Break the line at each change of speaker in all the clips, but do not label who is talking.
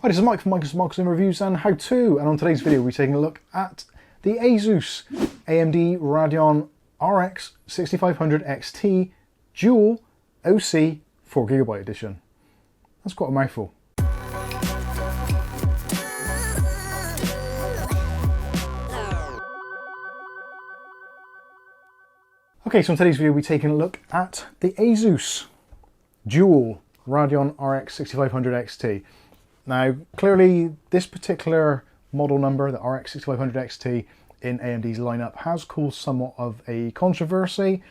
Hi, this is Mike from Mike's Unboxing Reviews and How To, and on today's video we're taking a look at the ASUS AMD Radeon RX 6500 XT Dual OC 4GB edition. That's quite a mouthful. Okay, so in today's video we're taking a look at the ASUS Dual Radeon RX 6500 XT. Now, clearly this particular model number, the RX 6500 XT in AMD's lineup, has caused somewhat of a controversy.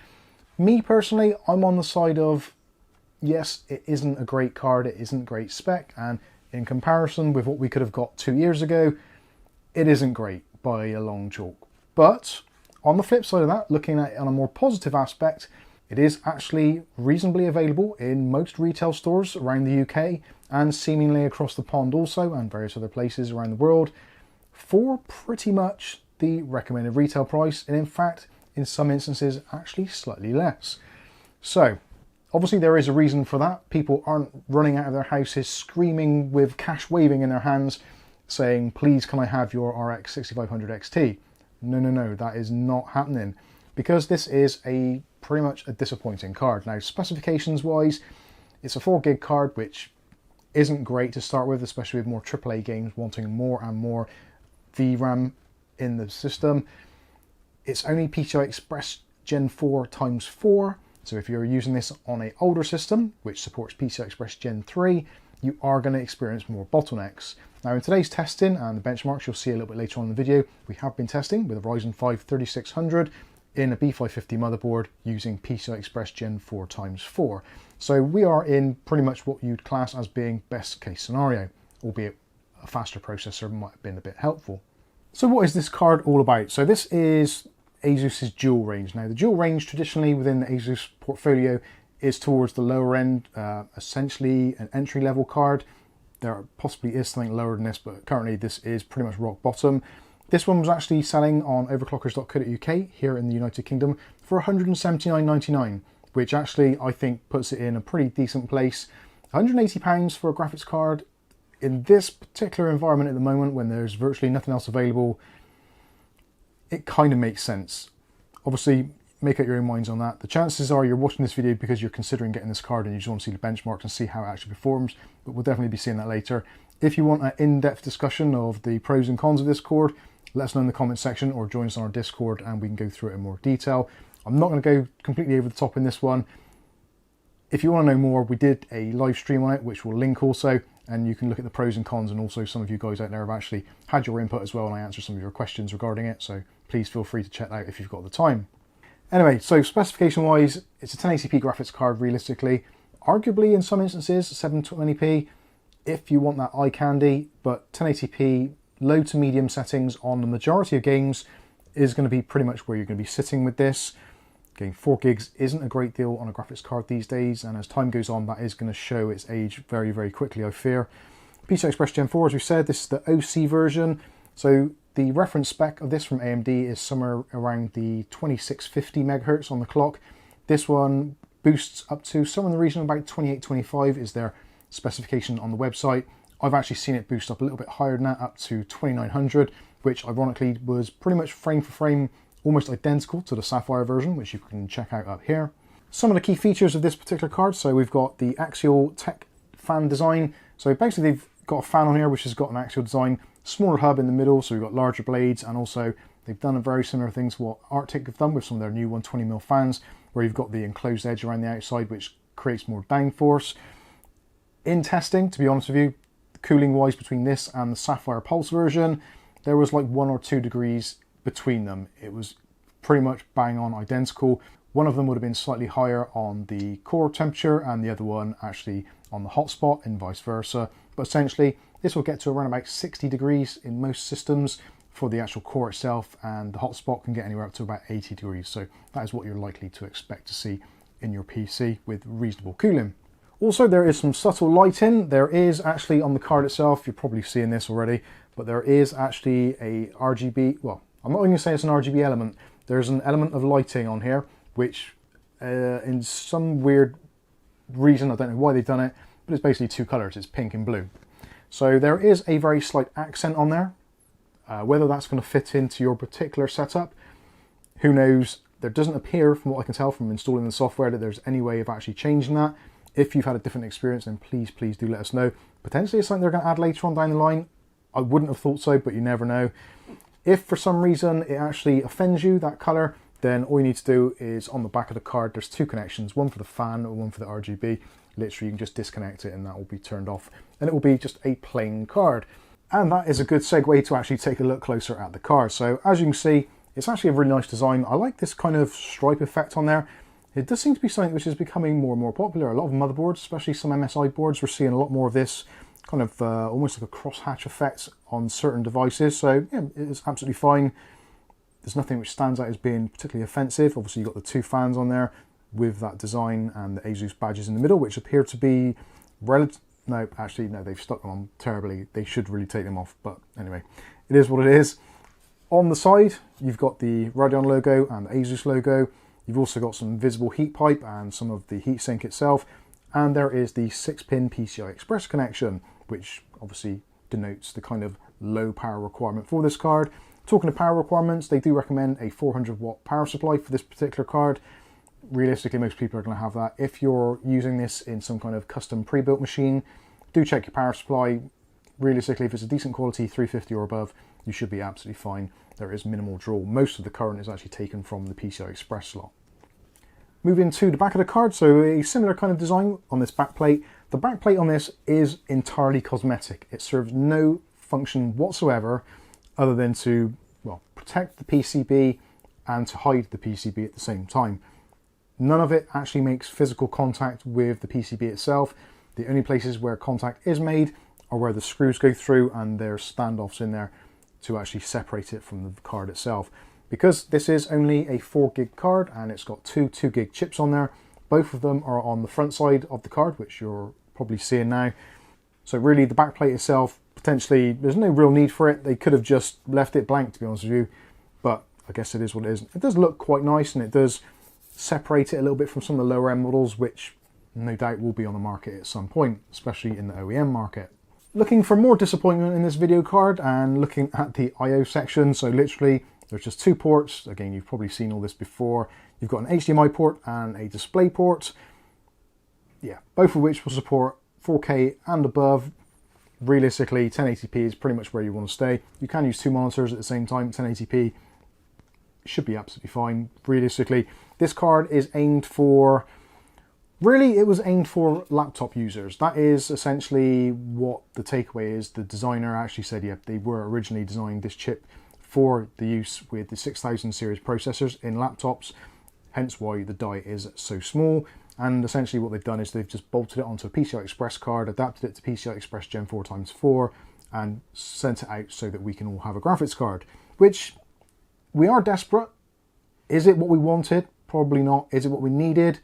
Me personally, I'm on the side of, yes, it isn't a great card, it isn't great spec, and in comparison with what we could have got 2 years ago, it isn't great by a long chalk. But on the flip side of that, looking at it on a more positive aspect, it is actually reasonably available in most retail stores around the UK and seemingly across the pond also, and various other places around the world, for pretty much the recommended retail price, and in fact, in some instances, actually slightly less. So, obviously there is a reason for that. People aren't running out of their houses screaming with cash waving in their hands, saying, please can I have your RX 6500 XT? No, that is not happening, because this is pretty much a disappointing card. Now, specifications wise, it's a 4GB card, which isn't great to start with, especially with more AAA games wanting more and more VRAM in the system. It's only PCI Express Gen 4 x 4, so if you're using this on an older system, which supports PCI Express Gen 3, you are going to experience more bottlenecks. Now, in today's testing and the benchmarks you'll see a little bit later on in the video, we have been testing with a Ryzen 5 3600 in a B550 motherboard using PCI Express Gen 4 x 4. So we are in pretty much what you'd class as being best case scenario, albeit a faster processor might have been a bit helpful. So what is this card all about? So this is ASUS's dual range. Now, the dual range traditionally within the ASUS portfolio is towards the lower end, essentially an entry-level card. There possibly is something lower than this, but currently this is pretty much rock bottom. This one was actually selling on overclockers.co.uk here in the United Kingdom for £179.99, which actually I think puts it in a pretty decent place. £180 for a graphics card in this particular environment at the moment when there's virtually nothing else available, it kind of makes sense. Obviously, make up your own minds on that. The chances are you're watching this video because you're considering getting this card and you just want to see the benchmarks and see how it actually performs, but we'll definitely be seeing that later. If you want an in-depth discussion of the pros and cons of this card, let us know in the comment section or join us on our Discord and we can go through it in more detail. I'm not going to go completely over the top in this one. If you want to know more, we did a live stream on it, which we'll link also, and you can look at the pros and cons, and also some of you guys out there have actually had your input as well, and I answered some of your questions regarding it, so please feel free to check that out if you've got the time. Anyway, so specification wise, it's a 1080p graphics card realistically, arguably in some instances 720p if you want that eye candy, but 1080p low to medium settings on the majority of games is going to be pretty much where you're going to be sitting with this. Again, 4 gigs isn't a great deal on a graphics card these days, and as time goes on that is going to show its age very, very quickly, I fear. PCI Express Gen 4, as we said, this is the OC version, so the reference spec of this from AMD is somewhere around the 2650 MHz on the clock. This one boosts up to somewhere in the region of about 2825 is their specification on the website. I've actually seen it boost up a little bit higher than that, up to 2900, which ironically was pretty much frame for frame almost identical to the Sapphire version, which you can check out up here. Some of the key features of this particular card, so we've got the Axial Tech fan design. So basically they've got a fan on here which has got an axial design, smaller hub in the middle, so we've got larger blades, and also they've done a very similar thing to what Arctic have done with some of their new 120mm fans, where you've got the enclosed edge around the outside which creates more downforce. In testing, to be honest with you, cooling wise between this and the Sapphire Pulse version, there was like 1 or 2 degrees between them. It was pretty much bang on identical. One of them would have been slightly higher on the core temperature and the other one actually on the hotspot and vice versa. But essentially this will get to around about 60 degrees in most systems for the actual core itself, and the hotspot can get anywhere up to about 80 degrees. So that is what you're likely to expect to see in your PC with reasonable cooling. Also, there is some subtle lighting. There is actually on the card itself, you're probably seeing this already, but there is actually a RGB, well, I'm not even going to say it's an RGB element. There's an element of lighting on here, which in some weird reason, I don't know why they've done it, but it's basically 2 colors, it's pink and blue. So there is a very slight accent on there. Whether that's going to fit into your particular setup, who knows? There doesn't appear, from what I can tell from installing the software, that there's any way of actually changing that. If you've had a different experience, then please do let us know. Potentially it's something they're going to add later on down the line. I wouldn't have thought so, but you never know. If for some reason it actually offends you, that colour, then all you need to do is on the back of the card, there's two connections, one for the fan and one for the RGB. Literally, you can just disconnect it and that will be turned off. And it will be just a plain card. And that is a good segue to actually take a look closer at the card. So as you can see, it's actually a really nice design. I like this kind of stripe effect on there. It does seem to be something which is becoming more and more popular. A lot of motherboards, especially some MSI boards, we're seeing a lot more of this kind of almost like a crosshatch effect on certain devices. So yeah, it's absolutely fine. There's nothing which stands out as being particularly offensive. Obviously you've got the two fans on there with that design and the ASUS badges in the middle, which appear to be no, they've stuck them on terribly. They should really take them off, but anyway, it is what it is. On the side, you've got the Radeon logo and the ASUS logo. You've also got some visible heat pipe and some of the heatsink itself. And there is the 6-pin PCI Express connection, which obviously denotes the kind of low power requirement for this card. Talking of power requirements, they do recommend a 400 watt power supply for this particular card. Realistically, most people are going to have that. If you're using this in some kind of custom pre-built machine, do check your power supply. Realistically, if it's a decent quality 350 or above, you should be absolutely fine. There is minimal draw. Most of the current is actually taken from the PCI Express slot. Moving to the back of the card, so a similar kind of design on this back plate. The back plate on this is entirely cosmetic. It serves no function whatsoever other than to, well, protect the PCB and to hide the PCB at the same time. None of it actually makes physical contact with the PCB itself. The only places where contact is made are where the screws go through, and there's standoffs in there to actually separate it from the card itself. Because this is only a 4 gig card and it's got two 2 gig chips on there, both of them are on the front side of the card, which you're probably seeing now. So really the back plate itself, potentially, there's no real need for it. They could have just left it blank, to be honest with you, but I guess it is what it is. It does look quite nice, and it does separate it a little bit from some of the lower end models, which no doubt will be on the market at some point, especially in the OEM market. Looking for more disappointment in this video card and looking at the I/O section, so literally there's just two ports. Again, you've probably seen all this before. You've got an HDMI port and a display port. Yeah, both of which will support 4K and above. Realistically, 1080p is pretty much where you want to stay. You can use two monitors at the same time. 1080p should be absolutely fine. Realistically, this card is aimed for, really it was aimed for laptop users. That is essentially what the takeaway is. The designer actually said, yeah, they were originally designing this chip for the use with the 6000 series processors in laptops, hence why the die is so small. And essentially what they've done is they've just bolted it onto a PCI Express card, adapted it to PCI Express Gen 4x4, and sent it out so that we can all have a graphics card, which we are desperate. Is it what we wanted? Probably not. Is it what we needed?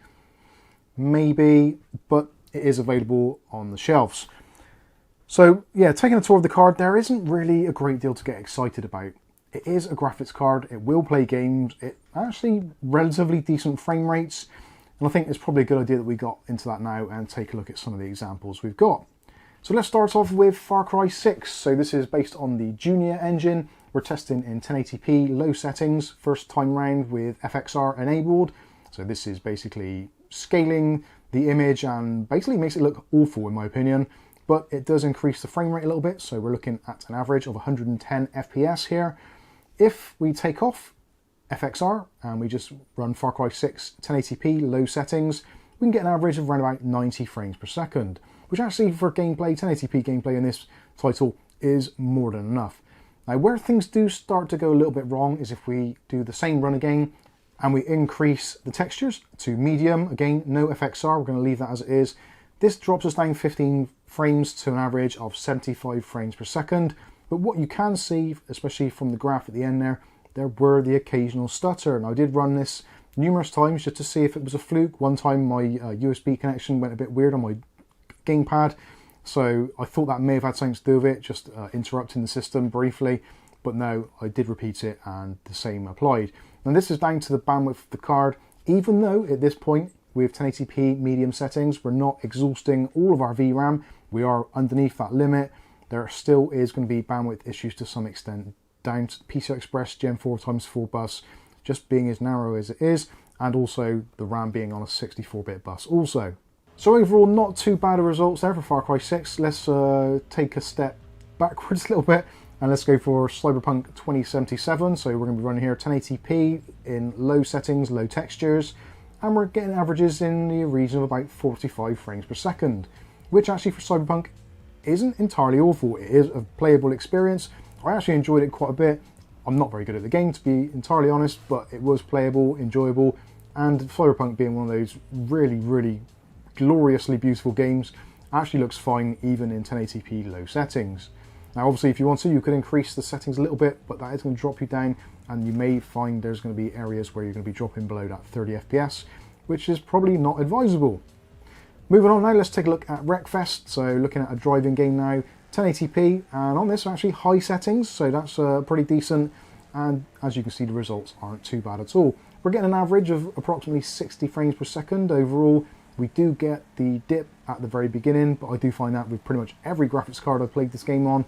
Maybe, but it is available on the shelves. So yeah, taking a tour of the card, there isn't really a great deal to get excited about. It is a graphics card, it will play games, it actually relatively decent frame rates, and I think it's probably a good idea that we got into that now and take a look at some of the examples we've got. So let's start off with Far Cry 6. So this is based on the Junior engine. We're testing in 1080p low settings, first time round with FXR enabled. So this is basically scaling the image and basically makes it look awful in my opinion, but it does increase the frame rate a little bit. So we're looking at an average of 110 FPS here. If we take off FXR and we just run Far Cry 6 1080p low settings, we can get an average of around about 90 frames per second, which actually for gameplay, 1080p gameplay in this title is more than enough. Now where things do start to go a little bit wrong is if we do the same run again and we increase the textures to medium, again no FXR, we're going to leave that as it is. This drops us down 15 frames to an average of 75 frames per second. But what you can see, especially from the graph at the end there were the occasional stutter. And I did run this numerous times just to see if it was a fluke. One time my USB connection went a bit weird on my gamepad, so I thought that may have had something to do with it, just interrupting the system briefly. But no, I did repeat it and the same applied. And this is down to the bandwidth of the card, even though at this point with 1080p medium settings, we're not exhausting all of our VRAM. We are underneath that limit. there still is going to be bandwidth issues to some extent, down to PCI Express Gen 4x4 bus just being as narrow as it is, and also the RAM being on a 64-bit bus also. So overall, not too bad of results there for Far Cry 6. Let's take a step backwards a little bit, and let's go for Cyberpunk 2077. So we're going to be running here 1080p in low settings, low textures, and we're getting averages in the region of about 45 frames per second, which actually for Cyberpunk isn't entirely awful. It is a playable experience. I actually enjoyed it quite a bit. I'm not very good at the game, to be entirely honest, but it was playable, enjoyable, and Cyberpunk being one of those really, really gloriously beautiful games actually looks fine even in 1080p low settings. Now obviously if you want to, you could increase the settings a little bit, but that is going to drop you down, and you may find there's going to be areas where you're going to be dropping below that 30 FPS, which is probably not advisable. Moving on now, let's take a look at Wreckfest. So looking at a driving game now, 1080p, and on this actually high settings, so that's pretty decent, and as you can see the results aren't too bad at all. We're getting an average of approximately 60 frames per second overall. We do get the dip at the very beginning, but I do find that with pretty much every graphics card I've played this game on,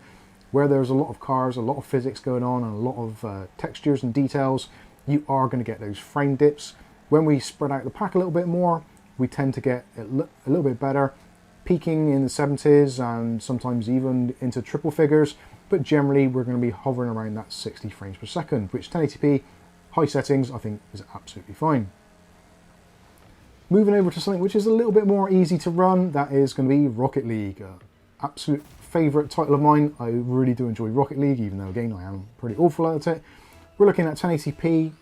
where there's a lot of cars, a lot of physics going on, and a lot of textures and details, you are going to get those frame dips. When we spread out the pack a little bit more, we tend to get a little bit better, peaking in the 70s and sometimes even into triple figures, but generally we're going to be hovering around that 60 frames per second, which 1080p, high settings, I think is absolutely fine. Moving over to something which is a little bit more easy to run, that is going to be Rocket League. Absolute favourite title of mine. I really do enjoy Rocket League, even though again I am pretty awful at it. We're looking at 1080p,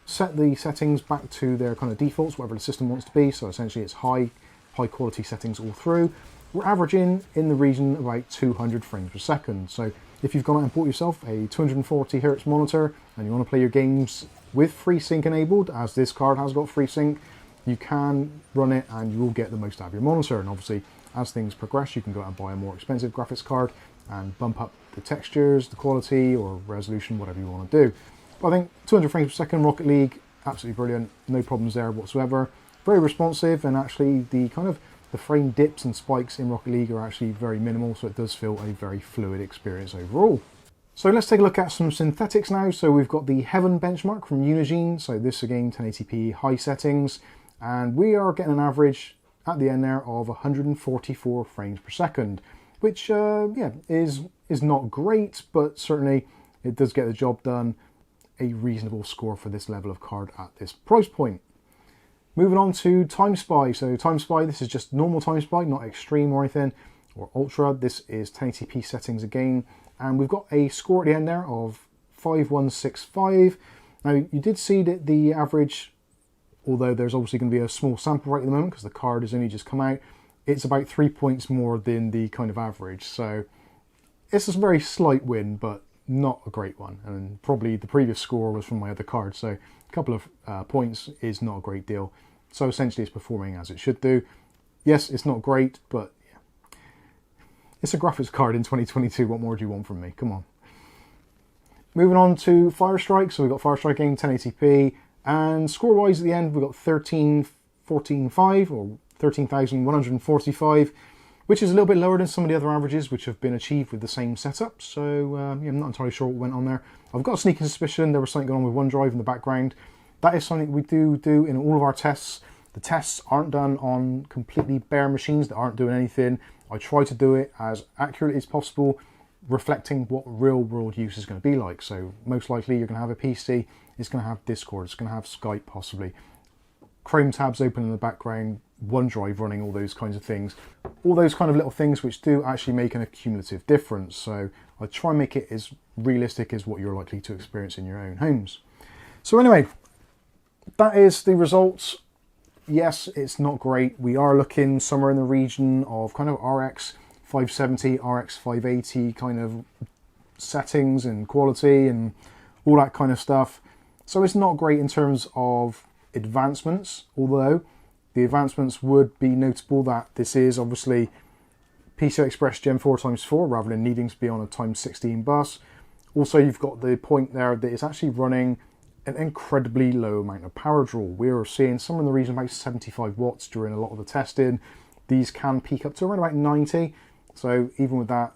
set the settings back to their kind of defaults, whatever the system wants to be, so essentially it's high quality settings all through. We're averaging in the region of about 200 frames per second. So if you've gone out and bought yourself a 240Hz monitor and you want to play your games with FreeSync enabled, as this card has got FreeSync, you can run it and you will get the most out of your monitor. And obviously as things progress, you can go out and buy a more expensive graphics card and bump up the textures, the quality or resolution, whatever you want to do. But I think 200 frames per second Rocket League, absolutely brilliant, no problems there whatsoever. Very responsive, and actually the frame dips and spikes in Rocket League are actually very minimal, so it does feel a very fluid experience overall. So let's take a look at some synthetics now. So we've got the Heaven benchmark from Unigine, so this again 1080p high settings, and we are getting an average at the end there of 144 frames per second, which yeah, is not great, but certainly it does get the job done. A reasonable score for this level of card at this price point. Moving on to Time Spy. So Time Spy, this is just normal Time Spy, not extreme or anything, or ultra. This is 1080p settings again, and we've got a score at the end there of 5165. Now you did see that the average, although there's obviously going to be a small sample rate at the moment because the card has only just come out, it's about 3 points more than the kind of average. So it's a very slight win, but not a great one, and probably the previous score was from my other card, so a couple of points is not a great deal. So essentially it's performing as it should do. Yes, it's not great, but yeah, it's a graphics card in 2022. What more do you want from me? Come on. Moving on to Firestrike. So we've got Firestrike game 1080p, and score wise at the end we've got 13,145 or 13,145, which is a little bit lower than some of the other averages which have been achieved with the same setup. So yeah, I'm not entirely sure what went on there. I've got a sneaking suspicion there was something going on with OneDrive in the background. That is something we do in all of our tests. The tests aren't done on completely bare machines that aren't doing anything. I try to do it as accurately as possible, reflecting what real world use is going to be like. So most likely you're going to have a PC, it's going to have Discord, it's going to have Skype possibly, Chrome tabs open in the background, OneDrive running, all those kinds of things. All those kind of little things which do actually make an accumulative difference. So I try and make it as realistic as what you're likely to experience in your own homes. So anyway, that is the results. Yes, it's not great. We are looking somewhere in the region of kind of RX 570, RX 580 kind of settings and quality and all that kind of stuff. So it's not great in terms of advancements, although the advancements would be notable that this is obviously PCI Express Gen 4x4 rather than needing to be on a x16 bus. Also, you've got the point there that it's actually running an incredibly low amount of power draw. We're seeing somewhere in the region of about 75 watts during a lot of the testing. These can peak up to around about 90. So even with that,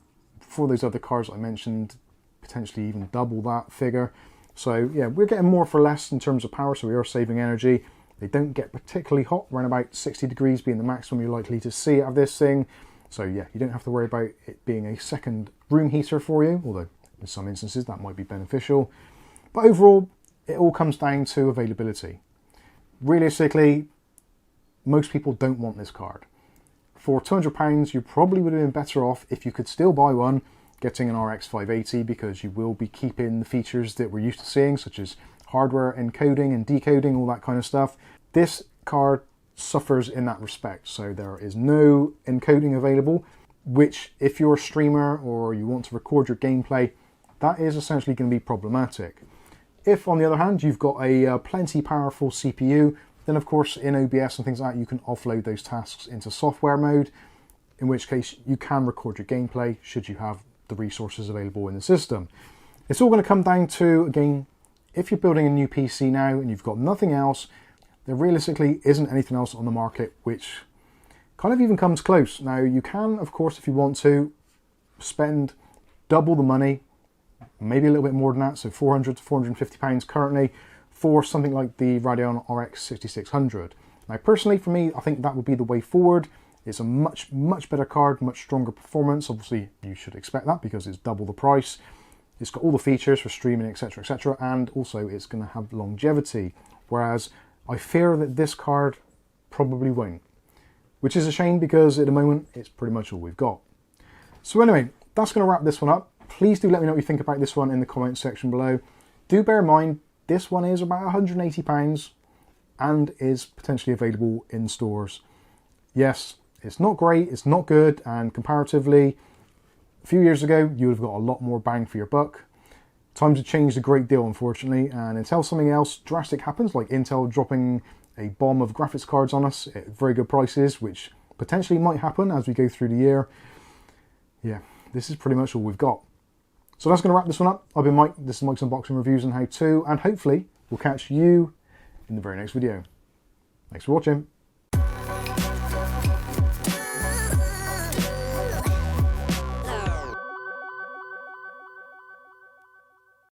for those other cards I mentioned, potentially even double that figure. So yeah, we're getting more for less in terms of power, so we are saving energy. They don't get particularly hot, around about 60 degrees being the maximum you're likely to see out of this thing. So yeah, you don't have to worry about it being a second room heater for you, although in some instances that might be beneficial. But overall, it all comes down to availability. Realistically, most people don't want this card. For £200, you probably would have been better off if you could still buy one, getting an RX 580, because you will be keeping the features that we're used to seeing, such as hardware encoding and decoding, all that kind of stuff. This card suffers in that respect, so there is no encoding available, which if you're a streamer or you want to record your gameplay, that is essentially going to be problematic. If on the other hand you've got a plenty powerful CPU, then of course in OBS and things like that you can offload those tasks into software mode, in which case you can record your gameplay should you have the resources available in the system. It's all going to come down to, again, if you're building a new PC now and you've got nothing else, there realistically isn't anything else on the market which kind of even comes close. Now you can, of course, if you want to, spend double the money, maybe a little bit more than that, so £400 to £450 currently, for something like the Radeon RX 6600. Now personally, for me, I think that would be the way forward. It's a much better card, much stronger performance. Obviously, you should expect that because it's double the price. It's got all the features for streaming, etc., etc., and also it's going to have longevity, whereas I fear that this card probably won't, which is a shame because at the moment it's pretty much all we've got. So anyway, that's going to wrap this one up. Please do let me know what you think about this one in the comments section below. Do bear in mind, this one is about £180 and is potentially available in stores. Yes, it's not great, it's not good, and comparatively, a few years ago, you would have got a lot more bang for your buck. Times have changed a great deal, unfortunately, and until something else drastic happens, like Intel dropping a bomb of graphics cards on us at very good prices, which potentially might happen as we go through the year, yeah, this is pretty much all we've got. So that's going to wrap this one up. I've been Mike, this is Mike's Unboxing Reviews and How To, and hopefully we'll catch you in the very next video. Thanks for watching.